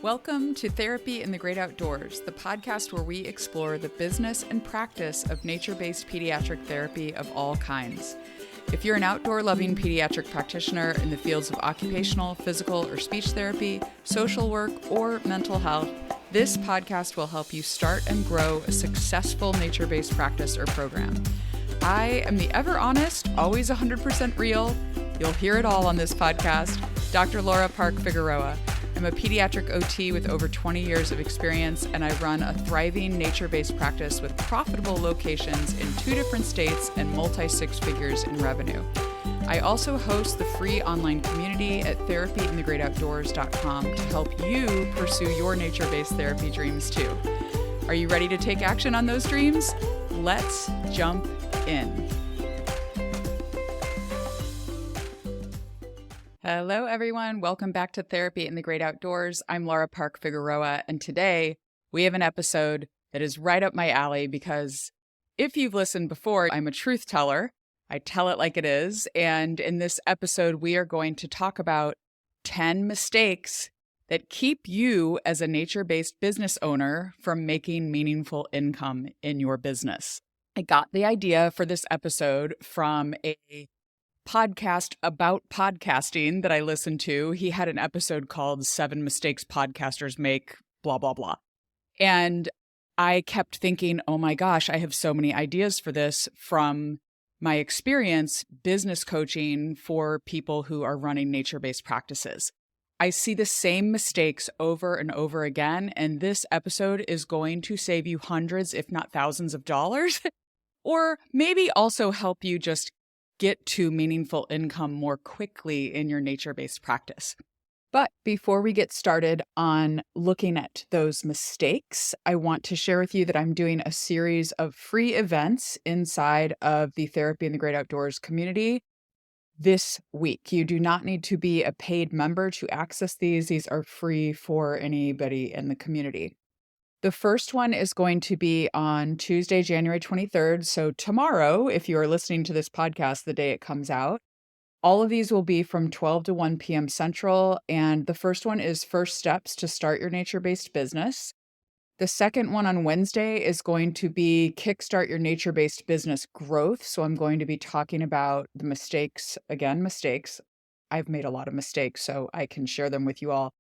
Welcome to Therapy in the Great Outdoors, the podcast where we explore the business and practice of nature-based pediatric therapy of all kinds. If you're an outdoor-loving pediatric practitioner in the fields of occupational, physical, or speech therapy, social work, or mental health, this podcast will help you start and grow a successful nature-based practice or program. I am the ever honest, always 100% real, you'll hear it all on this podcast, Dr. Laura Park Figueroa. I'm a pediatric OT with over 20 years of experience, and I run a thriving nature-based practice with profitable locations in 2 different states and multi-six figures in revenue. I also host the free online community at therapyinthegreatoutdoors.com to help you pursue your nature-based therapy dreams too. Are you ready to take action on those dreams? Let's jump in. Hello, everyone. Welcome back to Therapy in the Great Outdoors. I'm Laura Park Figueroa, and today we have an episode that is right up my alley because if you've listened before, I'm a truth teller. I tell it like it is, and in this episode, we are going to talk about 10 mistakes that keep you as a nature-based business owner from making meaningful income in your business. I got the idea for this episode from a podcast about podcasting that I listened to. He had an episode called 7 Mistakes Podcasters Make, blah, blah, blah. And I kept thinking, oh my gosh, I have so many ideas for this from my experience business coaching for people who are running nature-based practices. I see the same mistakes over and over again, and this episode is going to save you hundreds, if not thousands of dollars, or maybe also help you just get to meaningful income more quickly in your nature-based practice. But before we get started on looking at those mistakes, I want to share with you that I'm doing a series of free events inside of the Therapy in the Great Outdoors community this week. You do not need to be a paid member to access these. These are free for anybody in the community. The first one is going to be on Tuesday, January 23rd. So tomorrow, if you are listening to this podcast the day it comes out, all of these will be from 12 to 1 p.m. Central. And the first one is First Steps to Start Your Nature-Based Business. The second one on Wednesday is going to be Kickstart Your Nature-Based Business Growth. So I'm going to be talking about the mistakes. I've made a lot of mistakes, so I can share them with you all.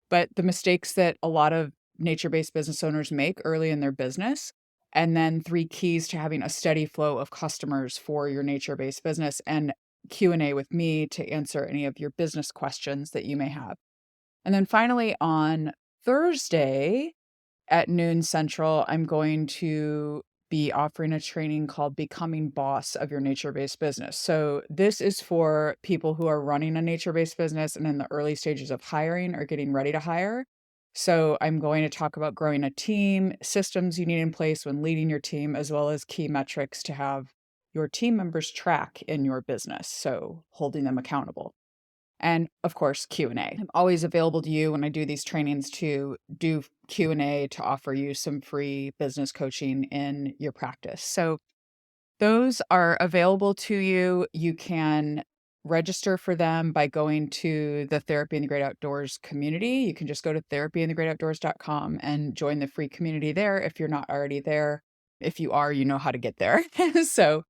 But the mistakes that a lot of nature-based business owners make early in their business, and then 3 keys to having a steady flow of customers for your nature-based business, and Q&A with me to answer any of your business questions that you may have. And then finally, on Thursday at noon Central, I'm going to be offering a training called Becoming Boss of Your Nature-Based Business. So this is for people who are running a nature-based business and in the early stages of hiring or getting ready to hire. So I'm going to talk about growing a team, systems you need in place when leading your team, as well as key metrics to have your team members track in your business. So holding them accountable. And of course, Q&A. I'm always available to you when I do these trainings to do Q&A to offer you some free business coaching in your practice. So those are available to you. You can register for them by going to the Therapy in the Great Outdoors community. You can just go to therapyinthegreatoutdoors.com and join the free community there if you're not already there. If you are, you know how to get there. So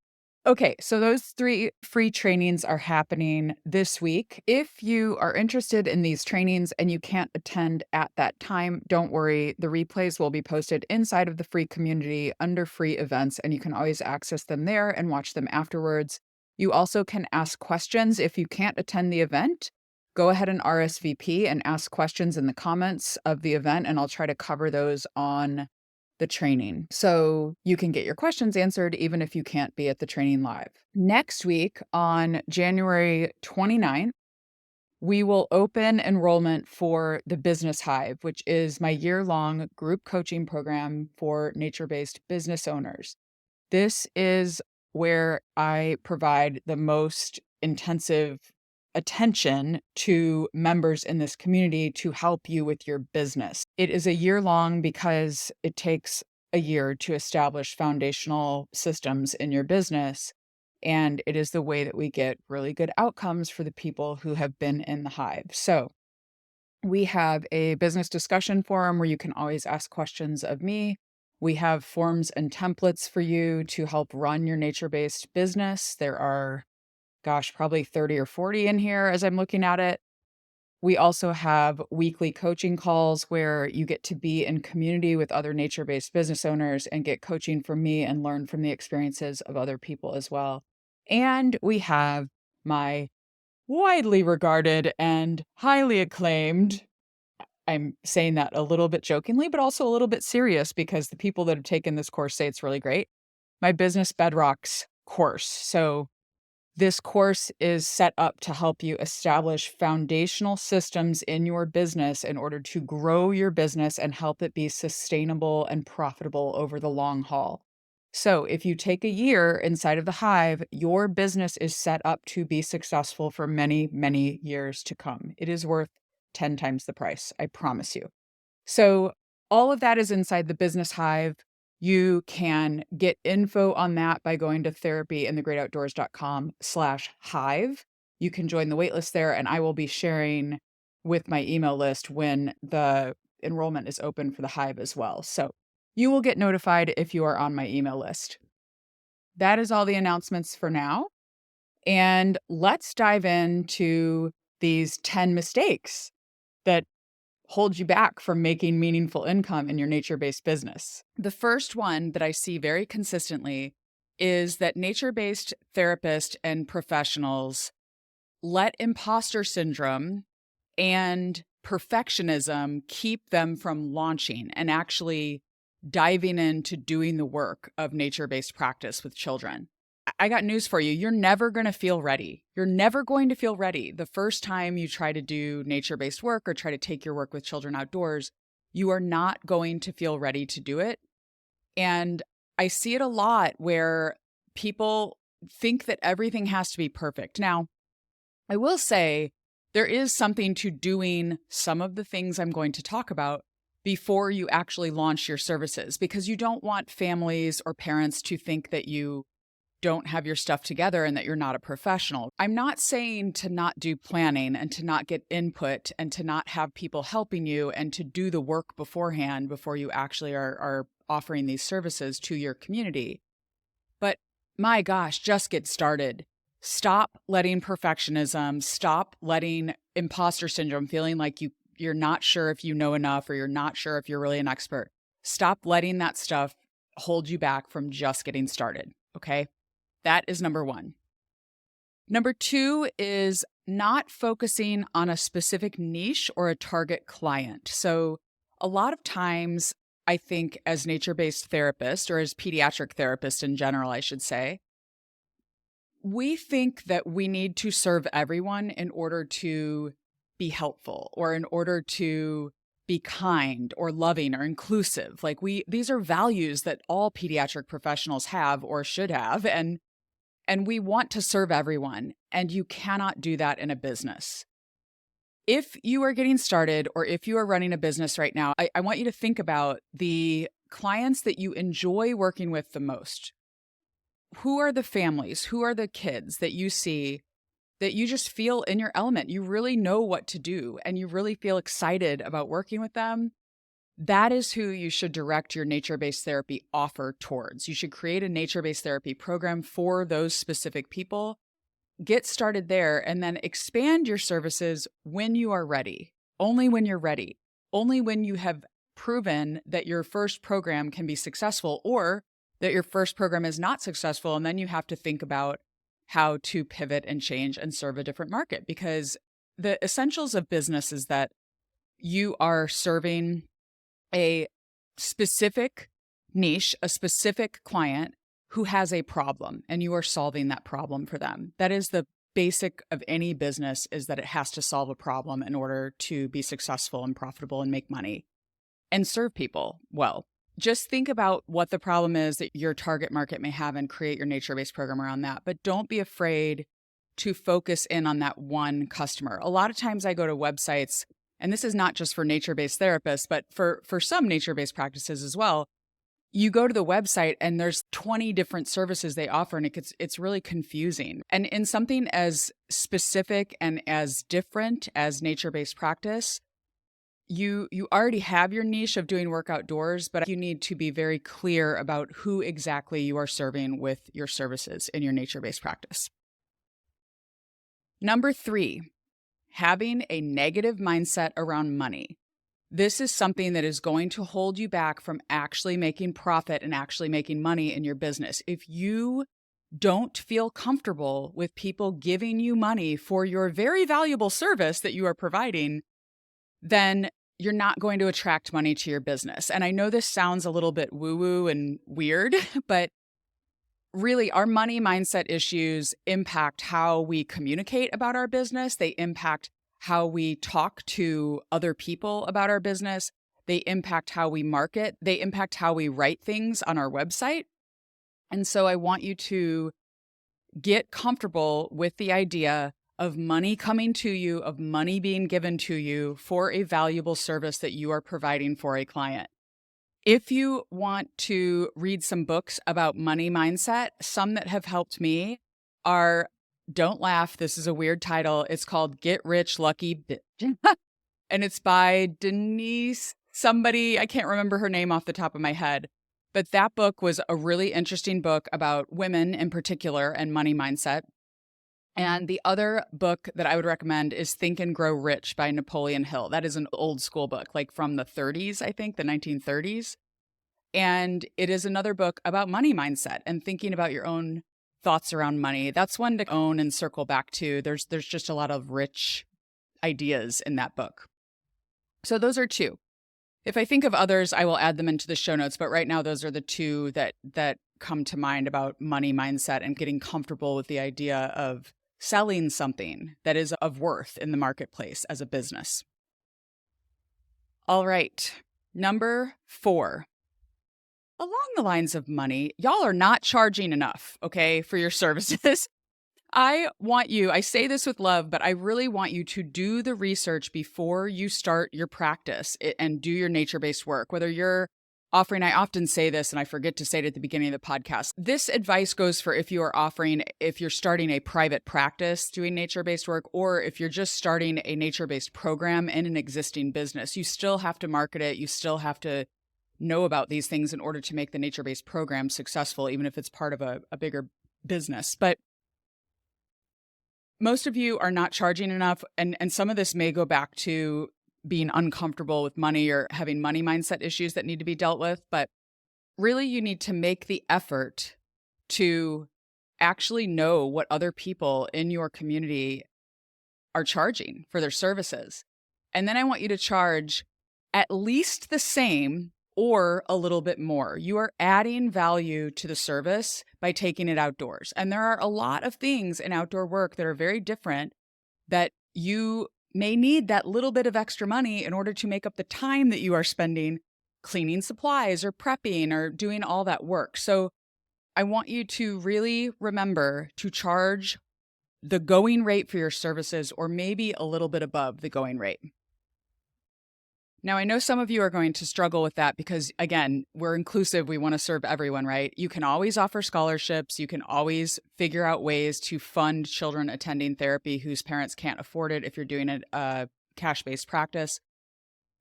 those 3 free trainings are happening this week. If you are interested in these trainings and you can't attend at that time, don't worry. The replays will be posted inside of the free community under free events, and you can always access them there and watch them afterwards. You also can ask questions if you can't attend the event. Go ahead and RSVP and ask questions in the comments of the event, and I'll try to cover those on the training. So you can get your questions answered even if you can't be at the training live. Next week on January 29th, we will open enrollment for the Business Hive, which is my year-long group coaching program for nature-based business owners. This is where I provide the most intensive attention to members in this community to help you with your business. It is a year long because it takes a year to establish foundational systems in your business. And it is the way that we get really good outcomes for the people who have been in the hive. So We have a business discussion forum where you can always ask questions of me. We have forms and templates for you to help run your nature-based business. There are, gosh, probably 30 or 40 in here as I'm looking at it. We also have weekly coaching calls where you get to be in community with other nature-based business owners and get coaching from me and learn from the experiences of other people as well. And we have my widely regarded and highly acclaimed, I'm saying that a little bit jokingly, but also a little bit serious because the people that have taken this course say it's really great, my Business Bedrocks course. So this course is set up to help you establish foundational systems in your business in order to grow your business and help it be sustainable and profitable over the long haul. So, if you take a year inside of the Hive, your business is set up to be successful for many, many years to come. It is worth 10 times the price, I promise you. So, all of that is inside the Business Hive. You can get info on that by going to therapyinthegreatoutdoors.com/hive. You can join the waitlist there, and I will be sharing with my email list when the enrollment is open for the Hive as well. So you will get notified if you are on my email list. That is all the announcements for now. And let's dive into these 10 mistakes that hold you back from making meaningful income in your nature-based business. The first one that I see very consistently is that nature-based therapists and professionals let imposter syndrome and perfectionism keep them from launching and actually diving into doing the work of nature-based practice with children. I got news for you. You're never going to feel ready. You're never going to feel ready. The first time you try to do nature-based work or try to take your work with children outdoors, you are not going to feel ready to do it. And I see it a lot where people think that everything has to be perfect. Now, I will say there is something to doing some of the things I'm going to talk about before you actually launch your services, because you don't want families or parents to think that you don't have your stuff together and that you're not a professional. I'm not saying to not do planning and to not get input and to not have people helping you and to do the work beforehand before you actually are offering these services to your community. But my gosh, just get started. Stop letting perfectionism, stop letting imposter syndrome, feeling like you're not sure if you know enough or you're not sure if you're really an expert. Stop letting that stuff hold you back from just getting started, okay? That is number one. Number two is not focusing on a specific niche or a target client. So a lot of times, I think as nature-based therapists, or as pediatric therapists in general, I should say, we think that we need to serve everyone in order to be helpful or in order to be kind or loving or inclusive. Like these are values that all pediatric professionals have or should have. And we want to serve everyone. And you cannot do that in a business. If you are getting started or if you are running a business right now, I want you to think about the clients that you enjoy working with the most. Who are the families? Who are the kids that you see that you just feel in your element? You really know what to do and you really feel excited about working with them. That is who you should direct your nature-based therapy offer towards. You should create a nature-based therapy program for those specific people. Get started there and then expand your services when you are ready. Only when you're ready. Only when you have proven that your first program can be successful or that your first program is not successful, and then you have to think about how to pivot and change and serve a different market, because the essentials of business is that you are serving a specific niche, a specific client who has a problem, and you are solving that problem for them. That is the basic of any business, is that it has to solve a problem in order to be successful and profitable and make money and serve people well. Just think about what the problem is that your target market may have and create your nature-based program around that. But don't be afraid to focus in on that one customer. A lot of times I go to websites, and this is not just for nature-based therapists, but for some nature-based practices as well. You go to the website and there's 20 different services they offer, and it's really confusing. And in something as specific and as different as nature-based practice, you already have your niche of doing work outdoors, but you need to be very clear about who exactly you are serving with your services in your nature-based practice. Number 3, having a negative mindset around money. This is something that is going to hold you back from actually making profit and actually making money in your business. If you don't feel comfortable with people giving you money for your very valuable service that you are providing, then you're not going to attract money to your business. And I know this sounds a little bit woo-woo and weird, but really our money mindset issues impact how we communicate about our business. They impact how we talk to other people about our business. They impact how we market. They impact how we write things on our website. And so I want you to get comfortable with the idea of money coming to you, of money being given to you for a valuable service that you are providing for a client. If you want to read some books about money mindset, some that have helped me are, don't laugh, this is a weird title. It's called Get Rich Lucky Bitch. And it's by Denise somebody, I can't remember her name off the top of my head. But that book was a really interesting book about women in particular and money mindset. And the other book that I would recommend is Think and Grow Rich by Napoleon Hill. That is an old school book, like from the 30s, I think, the 1930s. And it is another book about money mindset and thinking about your own thoughts around money. That's one to own and circle back to. There's just a lot of rich ideas in that book. So those are 2. If I think of others, I will add them into the show notes. But right now, those are the 2 that come to mind about money mindset and getting comfortable with the idea of selling something that is of worth in the marketplace as a business. All right. Number 4. Along the lines of money, y'all are not charging enough, okay, for your services. I say this with love, but I really want you to do the research before you start your practice and do your nature-based work. Whether you're offering, I often say this and I forget to say it at the beginning of the podcast. This advice goes for if you're starting a private practice doing nature-based work, or if you're just starting a nature-based program in an existing business. You still have to market it. You still have to know about these things in order to make the nature-based program successful, even if it's part of a bigger business. But most of you are not charging enough, and some of this may go back to being uncomfortable with money or having money mindset issues that need to be dealt with. But really, you need to make the effort to actually know what other people in your community are charging for their services. And then I want you to charge at least the same or a little bit more. You are adding value to the service by taking it outdoors. And there are a lot of things in outdoor work that are very different that you may need that little bit of extra money in order to make up the time that you are spending cleaning supplies or prepping or doing all that work. So I want you to really remember to charge the going rate for your services, or maybe a little bit above the going rate. Now, I know some of you are going to struggle with that because, again, we're inclusive. We want to serve everyone, right? You can always offer scholarships. You can always figure out ways to fund children attending therapy whose parents can't afford it if you're doing a cash-based practice.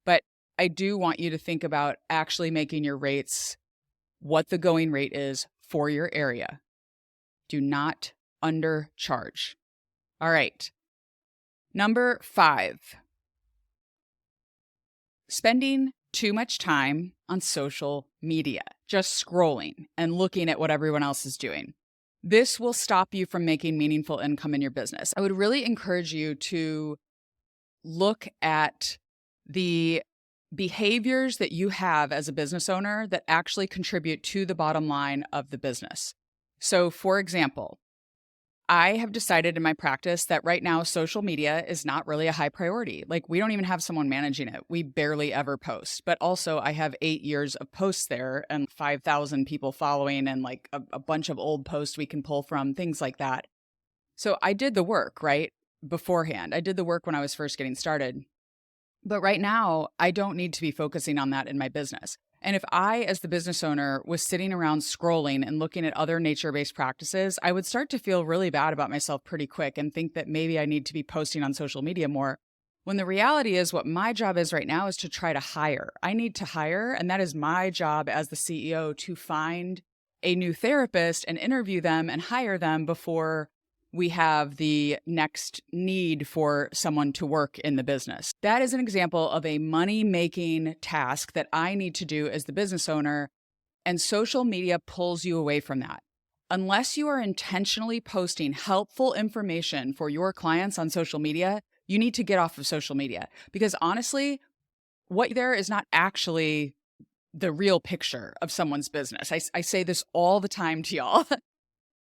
But I do want you to think about actually making your rates what the going rate is for your area. Do not undercharge. All right. Number 5. Spending too much time on social media, just scrolling and looking at what everyone else is doing. This will stop you from making meaningful income in your business. I would really encourage you to look at the behaviors that you have as a business owner that actually contribute to the bottom line of the business. So, for example, I have decided in my practice that right now social media is not really a high priority. Like, we don't even have someone managing it. We barely ever post. But also I have 8 years of posts there and 5,000 people following and like a bunch of old posts we can pull from, things like that. So I did the work, right? Beforehand. I did the work when I was first getting started. But right now, I don't need to be focusing on that in my business. And if I, as the business owner, was sitting around scrolling and looking at other nature-based practices, I would start to feel really bad about myself pretty quick and think that maybe I need to be posting on social media more. When the reality is what my job is right now is to try to hire. I need to hire, and that is my job as the CEO to find a new therapist and interview them and hire them before we have the next need for someone to work in the business. That is an example of a money-making task that I need to do as the business owner, and social media pulls you away from that. Unless you are intentionally posting helpful information for your clients on social media, you need to get off of social media, because honestly, what there is not actually the real picture of someone's business. I say this all the time to y'all.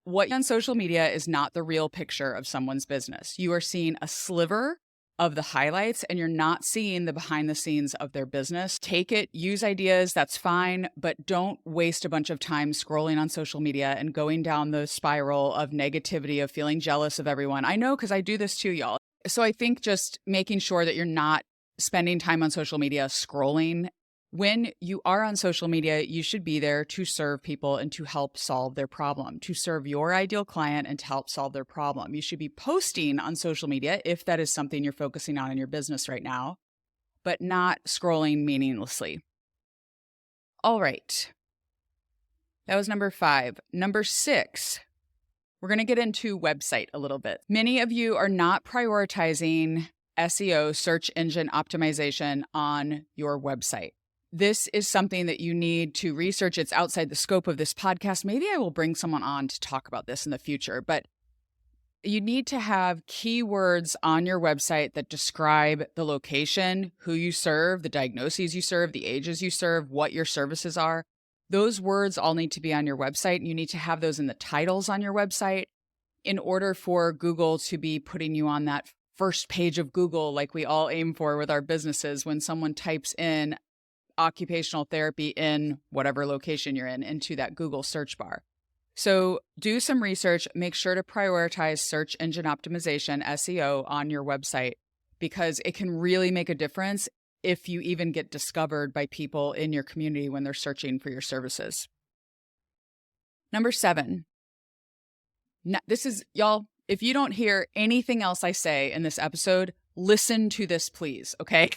What on social media is not the real picture of someone's business. You are seeing a sliver of the highlights and you're not seeing the behind the scenes of their business. Take it, use ideas, that's fine, but don't waste a bunch of time scrolling on social media and going down the spiral of negativity, of feeling jealous of everyone. I know, because I do this too, y'all. So I think just making sure that you're not spending time on social media scrolling. When you are on social media, you should be there to serve people and to help solve their problem, to serve your ideal client and to help solve their problem. You should be posting on social media if that is something you're focusing on in your business right now, but not scrolling meaninglessly. All right. That was number 5. Number 6, we're going to get into website a little bit. Many of you are not prioritizing SEO, search engine optimization, on your website. This is something that you need to research. It's outside the scope of this podcast. Maybe I will bring someone on to talk about this in the future, but you need to have keywords on your website that describe the location, who you serve, the diagnoses you serve, the ages you serve, what your services are. Those words all need to be on your website. You need to have those in the titles on your website in order for Google to be putting you on that first page of Google like we all aim for with our businesses when someone types in occupational therapy in whatever location you're in into that Google search bar. So do some research, make sure to prioritize search engine optimization, SEO, on your website, because it can really make a difference if you even get discovered by people in your community when they're searching for your services. Number 7. This is, y'all, if you don't hear anything else I say in this episode, listen to this, please, okay?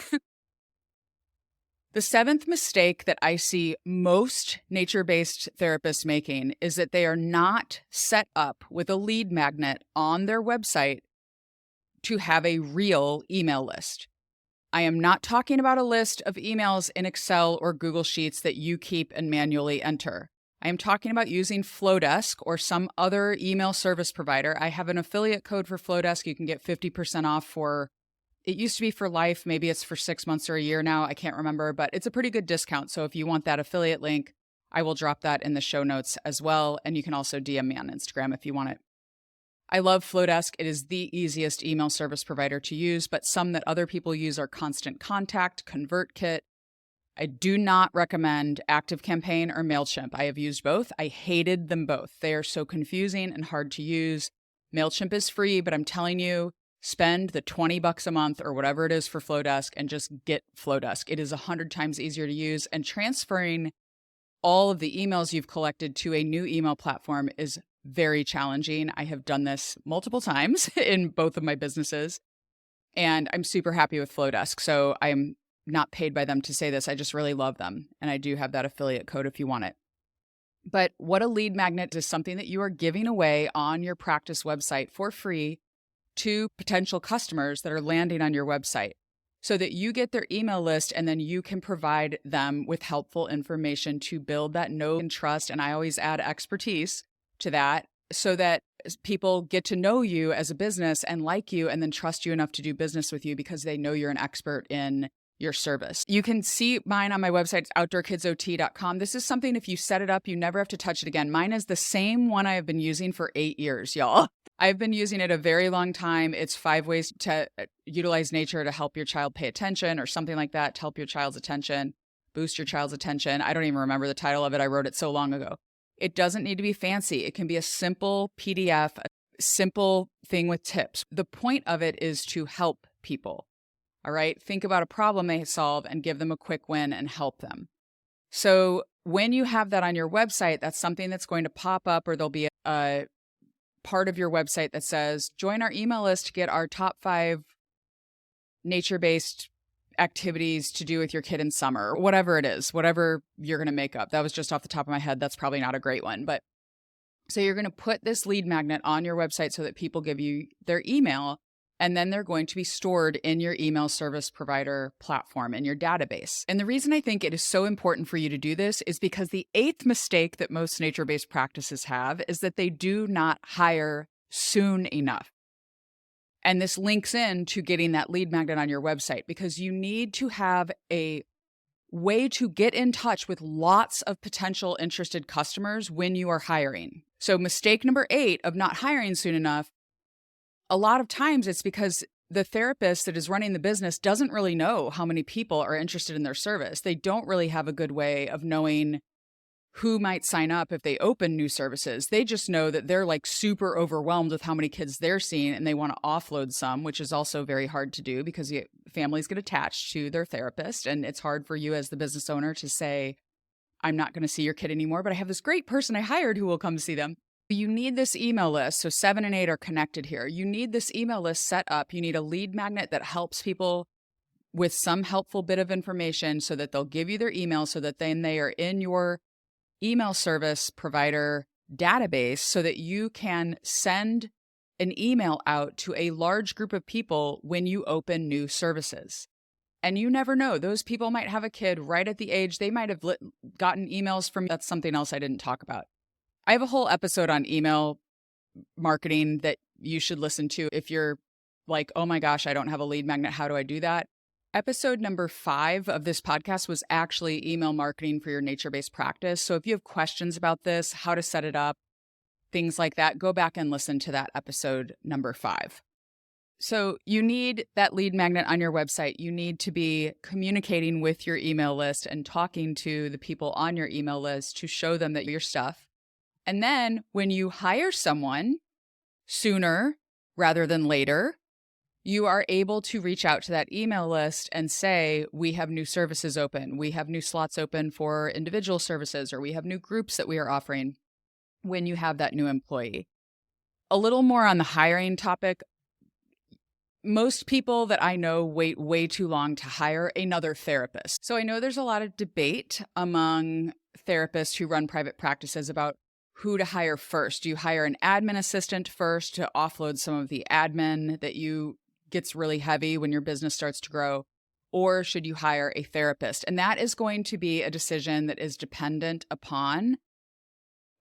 The 7th mistake that I see most nature-based therapists making is that they are not set up with a lead magnet on their website to have a real email list. I am not talking about a list of emails in Excel or Google Sheets that you keep and manually enter. I am talking about using Flowdesk or some other email service provider. I have an affiliate code for Flowdesk. You can get 50% off for, it used to be for life. Maybe it's for 6 months or a year now. I can't remember, but it's a pretty good discount. So if you want that affiliate link, I will drop that in the show notes as well. And you can also DM me on Instagram if you want it. I love Flowdesk. It is the easiest email service provider to use, but some that other people use are Constant Contact, ConvertKit. I do not recommend ActiveCampaign or MailChimp. I have used both. I hated them both. They are so confusing and hard to use. MailChimp is free, but I'm telling you, spend the $20 a month or whatever it is for Flowdesk and just get Flowdesk. It is 100 times easier to use, and transferring all of the emails you've collected to a new email platform is very challenging. I have done this multiple times in both of my businesses, and I'm super happy with Flowdesk. So I'm not paid by them to say this. I just really love them. And I do have that affiliate code if you want it. But what a lead magnet is something that you are giving away on your practice website for free to potential customers that are landing on your website, so that you get their email list and then you can provide them with helpful information to build that know and trust. And I always add expertise to that so that people get to know you as a business and like you and then trust you enough to do business with you because they know you're an expert in your service. You can see mine on my website, it's outdoorkidsot.com. This is something, if you set it up, you never have to touch it again. Mine is the same one I have been using for 8 years, y'all. I've been using it a very long time. It's 5 ways to utilize nature to help your child pay attention or something like that, to help your child's attention, boost your child's attention. I don't even remember the title of it. I wrote it so long ago. It doesn't need to be fancy. It can be a simple PDF, a simple thing with tips. The point of it is to help people. All right. Think about a problem they solve and give them a quick win and help them. So when you have that on your website, that's something that's going to pop up, or there'll be a part of your website that says, join our email list to get our top 5 nature-based activities to do with your kid in summer, whatever it is, whatever you're going to make up. That was just off the top of my head. That's probably not a great one. But so you're going to put this lead magnet on your website so that people give you their email, and then they're going to be stored in your email service provider platform in your database. And the reason I think it is so important for you to do this is because the eighth mistake that most nature-based practices have is that they do not hire soon enough. And this links in to getting that lead magnet on your website, because you need to have a way to get in touch with lots of potential interested customers when you are hiring. So mistake number 8 of not hiring soon enough, a lot of times it's because the therapist that is running the business doesn't really know how many people are interested in their service. They don't really have a good way of knowing who might sign up if they open new services. They just know that they're like super overwhelmed with how many kids they're seeing, and they want to offload some, which is also very hard to do because families get attached to their therapist. And it's hard for you as the business owner to say, I'm not going to see your kid anymore, but I have this great person I hired who will come see them. You need this email list. So 7 and 8 are connected here. You need this email list set up. You need a lead magnet that helps people with some helpful bit of information so that they'll give you their email, so that then they are in your email service provider database so that you can send an email out to a large group of people when you open new services. And you never know. Those people might have a kid right at the age they might have gotten emails from. That's something else I didn't talk about. I have a whole episode on email marketing that you should listen to if you're like, oh my gosh, I don't have a lead magnet. How do I do that? Episode number 5 of this podcast was actually email marketing for your nature-based practice. So if you have questions about this, how to set it up, things like that, go back and listen to that episode number 5. So you need that lead magnet on your website. You need to be communicating with your email list and talking to the people on your email list to show them that your stuff. And then when you hire someone sooner rather than later, you are able to reach out to that email list and say, we have new services open. We have new slots open for individual services, or we have new groups that we are offering when you have that new employee. A little more on the hiring topic. Most people that I know wait way too long to hire another therapist. So I know there's a lot of debate among therapists who run private practices about who to hire first. Do you hire an admin assistant first to offload some of the admin that gets really heavy when your business starts to grow? Or should you hire a therapist? And that is going to be a decision that is dependent upon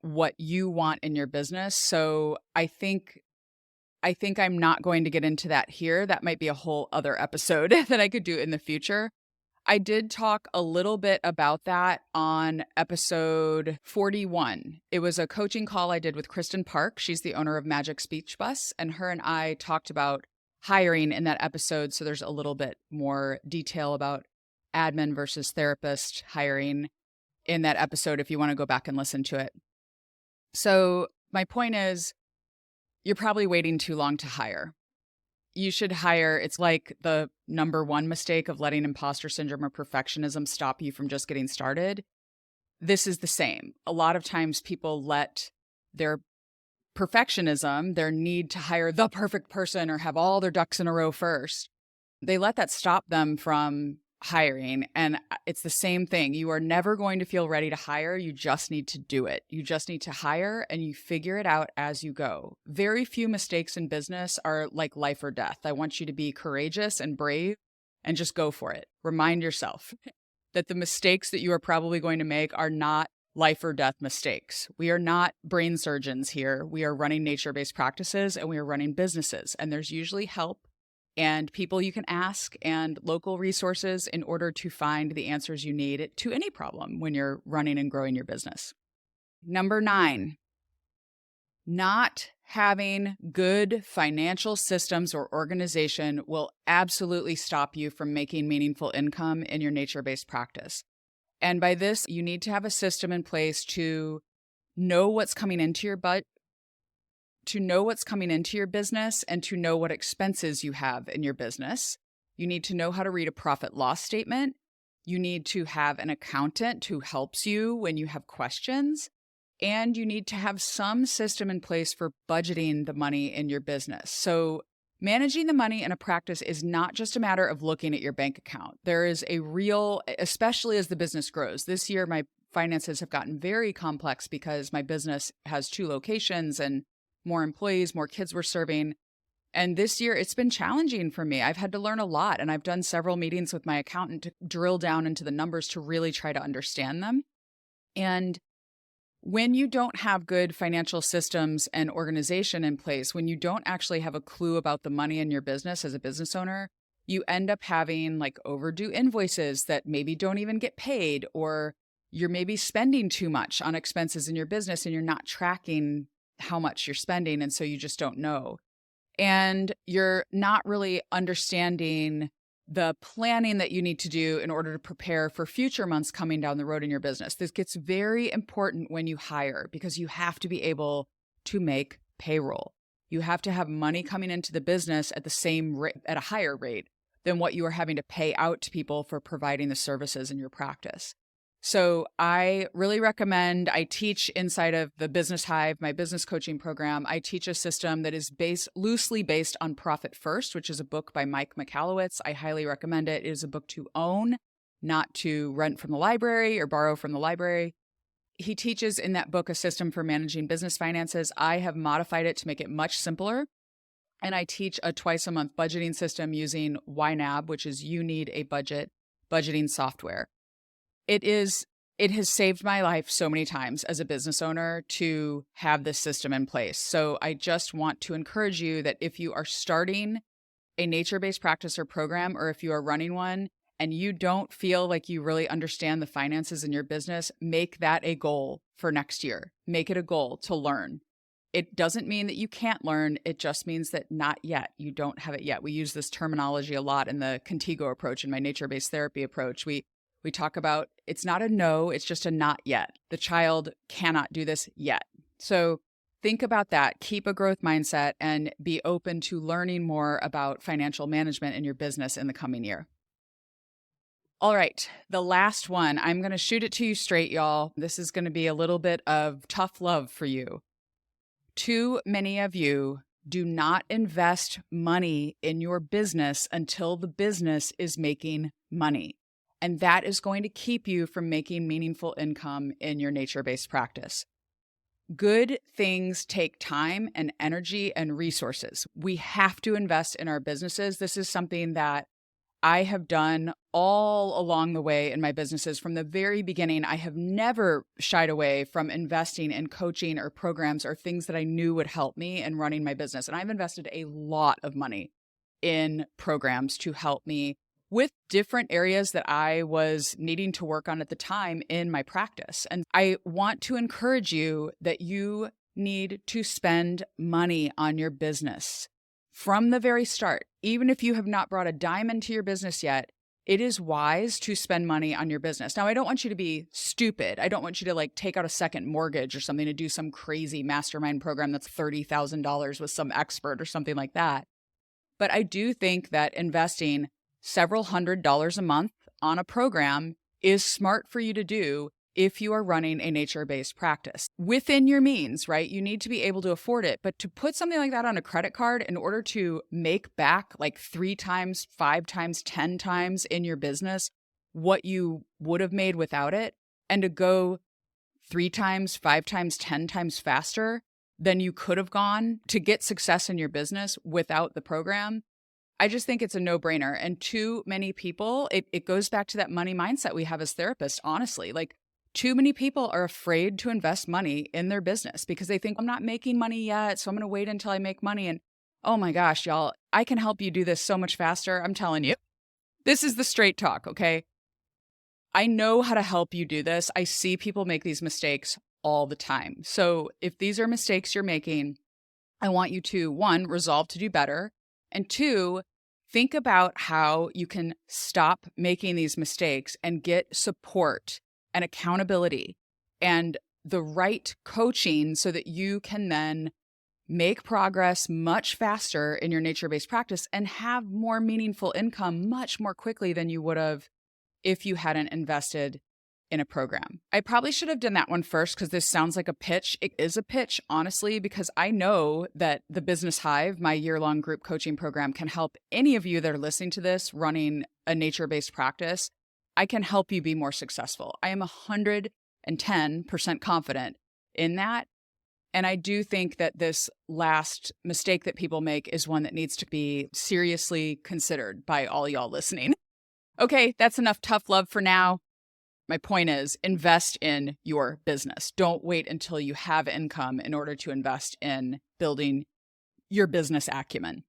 what you want in your business. So I think I'm not going to get into that here. That might be a whole other episode that I could do in the future. I did talk a little bit about that on episode 41. It was a coaching call I did with Kristen Park. She's the owner of Magic Speech Bus, and her and I talked about hiring in that episode. So there's a little bit more detail about admin versus therapist hiring in that episode if you want to go back and listen to it. So my point is, you're probably waiting too long to hire. You should hire. It's like the number 1 mistake of letting imposter syndrome or perfectionism stop you from just getting started. This is the same. A lot of times people let their perfectionism, their need to hire the perfect person or have all their ducks in a row first, they let that stop them from hiring. And it's the same thing. You are never going to feel ready to hire. You just need to do it. You just need to hire, and you figure it out as you go. Very few mistakes in business are like life or death. I want you to be courageous and brave and just go for it. Remind yourself that the mistakes that you are probably going to make are not life or death mistakes. We are not brain surgeons here. We are running nature-based practices, and we are running businesses. And there's usually help and people you can ask and local resources in order to find the answers you need to any problem when you're running and growing your business. Number 9, not having good financial systems or organization will absolutely stop you from making meaningful income in your nature-based practice. And by this, you need to have a system in place to know what's coming into your business and to know what expenses you have in your business. You need to know how to read a profit loss statement. You need to have an accountant who helps you when you have questions. And you need to have some system in place for budgeting the money in your business. So Managing the money in a practice is not just a matter of looking at your bank account. There is a real, especially as the business grows. This year, my finances have gotten very complex because my business has 2 locations and more employees, more kids we're serving. And this year, it's been challenging for me. I've had to learn a lot, and I've done several meetings with my accountant to drill down into the numbers to really try to understand them. And when you don't have good financial systems and organization in place, when you don't actually have a clue about the money in your business as a business owner, you end up having like overdue invoices that maybe don't even get paid, or you're maybe spending too much on expenses in your business and you're not tracking how much you're spending. And so you just don't know. And you're not really understanding the planning that you need to do in order to prepare for future months coming down the road in your business. This gets very important when you hire because you have to be able to make payroll. You have to have money coming into the business at the same rate, at a higher rate than what you are having to pay out to people for providing the services in your practice. So I really recommend, I teach inside of the Business Hive, my business coaching program. I teach a system that is loosely based on Profit First, which is a book by Mike Michalowicz. I highly recommend it. It is a book to own, not to rent from the library or borrow from the library. He teaches in that book a system for managing business finances. I have modified it to make it much simpler. And I teach a twice-a-month budgeting system using YNAB, which is You Need a Budget budgeting software. It has saved my life so many times as a business owner to have this system in place. So I just want to encourage you that if you are starting a nature-based practice or program, or if you are running one and you don't feel like you really understand the finances in your business, make that a goal for next year. Make it a goal to learn. It doesn't mean that you can't learn. It just means that not yet. You don't have it yet. We use this terminology a lot in the TGO approach, in my nature-based therapy approach. We talk about it's not a no, it's just a not yet. The child cannot do this yet. So think about that. Keep a growth mindset and be open to learning more about financial management in your business in the coming year. All right, the last one. I'm going to shoot it to you straight, y'all. This is going to be a little bit of tough love for you. Too many of you do not invest money in your business until the business is making money. And that is going to keep you from making meaningful income in your nature-based practice. Good things take time and energy and resources. We have to invest in our businesses. This is something that I have done all along the way in my businesses. From the very beginning, I have never shied away from investing in coaching or programs or things that I knew would help me in running my business. And I've invested a lot of money in programs to help me with different areas that I was needing to work on at the time in my practice. And I want to encourage you that you need to spend money on your business from the very start. Even if you have not brought a dime into your business yet, it is wise to spend money on your business. Now, I don't want you to be stupid. I don't want you to like take out a second mortgage or something to do some crazy mastermind program that's $30,000 with some expert or something like that. But I do think that investing several $100s a month on a program is smart for you to do if you are running a nature-based practice within your means, right? You need to be able to afford it. But to put something like that on a credit card in order to make back like 3 times, 5 times, 10 times in your business what you would have made without it, and to go 3 times, 5 times, 10 times faster than you could have gone to get success in your business without the program, I just think it's a no-brainer. And too many people, it goes back to that money mindset we have as therapists, honestly. Like, too many people are afraid to invest money in their business because they think, I'm not making money yet, so I'm going to wait until I make money. And oh my gosh, y'all, I can help you do this so much faster. I'm telling you. This is the straight talk, okay? I know how to help you do this. I see people make these mistakes all the time. So if these are mistakes you're making, I want you to, 1, resolve to do better. And 2, think about how you can stop making these mistakes and get support and accountability and the right coaching so that you can then make progress much faster in your nature-based practice and have more meaningful income much more quickly than you would have if you hadn't invested in a program. I probably should have done that one first because this sounds like a pitch. It is a pitch, honestly, because I know that the Business Hive, my year-long group coaching program, can help any of you that are listening to this running a nature-based practice. I can help you be more successful. I am 110% confident in that. And I do think that this last mistake that people make is one that needs to be seriously considered by all y'all listening. Okay, that's enough tough love for now. My point is, invest in your business. Don't wait until you have income in order to invest in building your business acumen.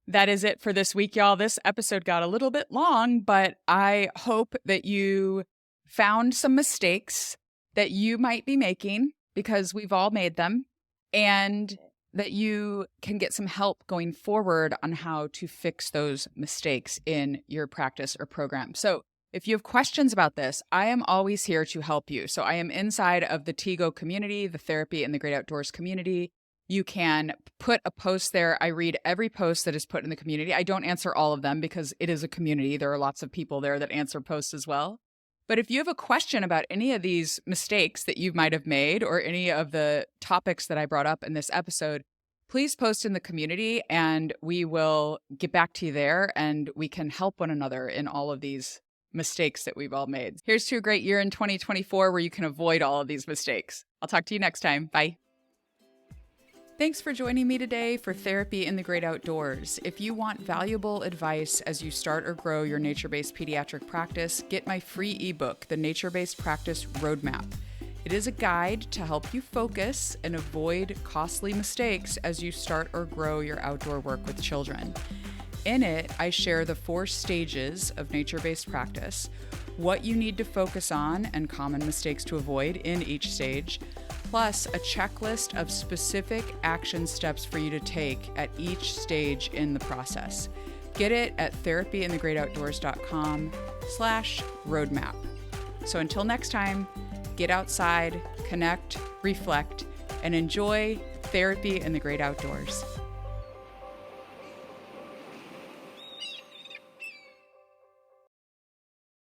That is it for this week, y'all. This episode got a little bit long, but I hope that you found some mistakes that you might be making, because we've all made them, and that you can get some help going forward on how to fix those mistakes in your practice or program. So if you have questions about this, I am always here to help you. So I am inside of the TGO Community, the Therapy in the Great Outdoors community. You can put a post there. I read every post that is put in the community. I don't answer all of them because it is a community. There are lots of people there that answer posts as well. But if you have a question about any of these mistakes that you might have made or any of the topics that I brought up in this episode, please post in the community and we will get back to you there and we can help one another in all of these mistakes that we've all made. Here's to a great year in 2024 where you can avoid all of these mistakes. I'll talk to you next time. Bye. Thanks for joining me today for Therapy in the Great Outdoors. If you want valuable advice as you start or grow your nature-based pediatric practice, get my free ebook, The Nature-Based Practice Roadmap. It is a guide to help you focus and avoid costly mistakes as you start or grow your outdoor work with children. In it, I share the 4 stages of nature-based practice, what you need to focus on and common mistakes to avoid in each stage, plus a checklist of specific action steps for you to take at each stage in the process. Get it at therapyinthegreatoutdoors.com/roadmap. So until next time, get outside, connect, reflect, and enjoy therapy in the great outdoors.